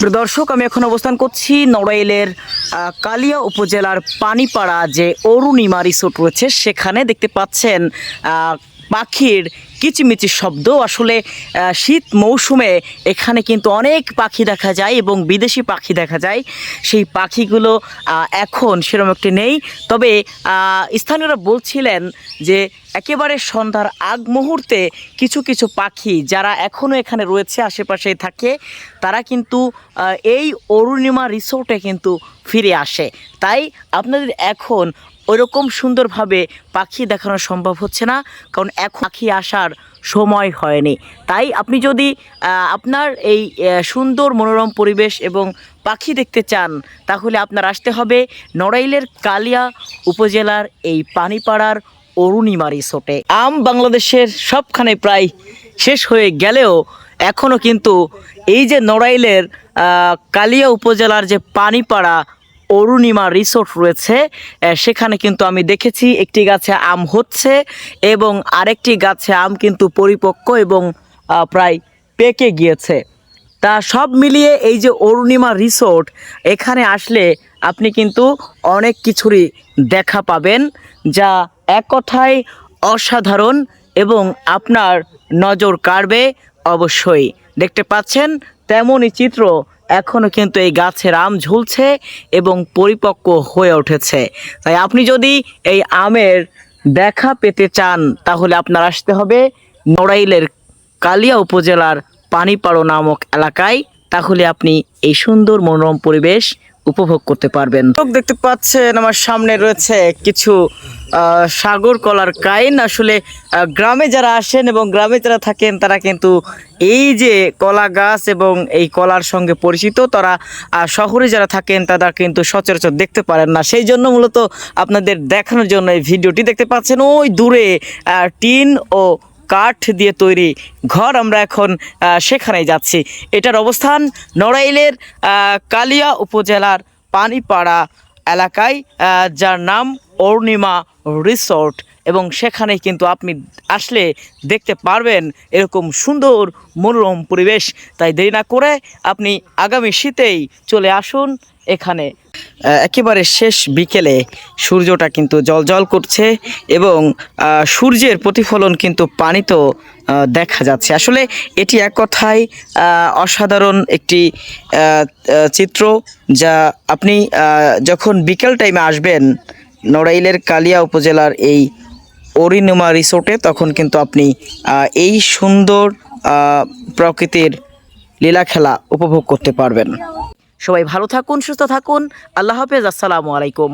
প্রিয় দর্শক, আমি এখন অবস্থান করছি নড়াইলের কালিয়া উপজেলার পানিপাড়া যে অরুণিমা রিসোর্ট রয়েছে সেখানে। দেখতে পাচ্ছেন পাখির কিচিমিচির শব্দ। আসলে শীত মৌসুমে এখানে কিন্তু অনেক পাখি দেখা যায় এবং বিদেশি পাখি দেখা যায়। সেই পাখিগুলো এখন সেরকম একটি নেই, তবে স্থানীয়রা বলছিলেন যে একেবারে সন্ধ্যার আগ মুহূর্তে কিছু কিছু পাখি যারা এখনও এখানে রয়েছে, আশেপাশেই থাকে, তারা কিন্তু এই অরুণিমা রিসোর্টে কিন্তু ফিরে আসে। তাই আপনাদের এখন ওইরকম সুন্দরভাবে পাখি দেখানো সম্ভব হচ্ছে না, কারণ এখন পাখি আসার সময় হয়নি। তাই আপনি যদি আপনার এই সুন্দর মনোরম পরিবেশ এবং পাখি দেখতে চান, তাহলে আপনার আসতে হবে নড়াইলের কালিয়া উপজেলার এই পানিপাড়ার অরুণিমা রিসোর্টে। বাংলাদেশের সবখানে প্রায় শেষ হয়ে গেলেও এখনও কিন্তু এই যে নড়াইলের কালিয়া উপজেলার যে পানিপাড়া অরুণিমা রিসোর্ট রয়েছে, সেখানে কিন্তু আমি দেখেছি একটি গাছে আম হচ্ছে এবং আরেকটি গাছে আম কিন্তু পরিপক্ক এবং প্রায় পেকে গিয়েছে। তা সব মিলিয়ে এই যে অরুণিমা রিসোর্ট, এখানে আসলে আপনি কিন্তু অনেক কিছুরই দেখা পাবেন, যা এক কথায় অসাধারণ এবং আপনার নজর কাড়বে অবশ্যই। দেখতে পাচ্ছেন তেমনই চিত্র, এখনও কিন্তু এই গাছের আম ঝুলছে এবং পরিপক্ক হয়ে উঠেছে। তাই আপনি যদি এই আমের দেখা পেতে চান, তাহলে আপনার আসতে হবে নড়াইলের কালিয়া উপজেলার পানিপাড়া নামক এলাকায়। তাহলে আপনি এই সুন্দর মনোরম পরিবেশ উপভোগ করতে পারবেন। দেখতে পাচ্ছেন আমার সামনে রয়েছে কিছু সাগর কলার কাইন। আসলে গ্রামে যারা আসেন এবং গ্রামে যারা থাকেন, তারা কিন্তু এই যে কলা গাছ এবং এই কলার সঙ্গে পরিচিত। তারা শহরে যারা থাকেন তারা কিন্তু সচরাচর দেখতে পারেন না। সেই জন্য মূলত আপনাদের দেখানোর জন্য এই ভিডিওটি। দেখতে পাচ্ছেন ওই দূরে টিন ও কাঠ দিয়ে তৈরি ঘর, আমরা এখন সেখানেই যাচ্ছি। এটার অবস্থান নড়াইলের কালিয়া উপজেলার পানিপাড়া এলাকায়, যার নাম অরুণিমা রিসোর্ট, এবং সেখানে কিন্তু আপনি আসলে দেখতে পারবেন এরকম সুন্দর মনোরম পরিবেশ। তাই দেরি না করে আপনি আগামী শীতেই চলে আসুন এখানে। একেবারে শেষ বিকেলে সূর্যটা কিন্তু জ্বলজ্বল করছে এবং সূর্যের প্রতিফলন কিন্তু পানিতেও দেখা যাচ্ছে। আসলে এটি এক কথায় অসাধারণ একটি চিত্র, যা আপনি যখন বিকেল টাইমে আসবেন নড়াইলের কালিয়া উপজেলার এই অরুণিমা রিসোর্টে, তখন কিন্তু আপনি এই সুন্দর প্রকৃতির লীলা খেলা উপভোগ করতে পারবেন। সবাই ভালো থাকুন, সুস্থ থাকুন। আল্লাহ হাফেজ। আসসালামু আলাইকুম।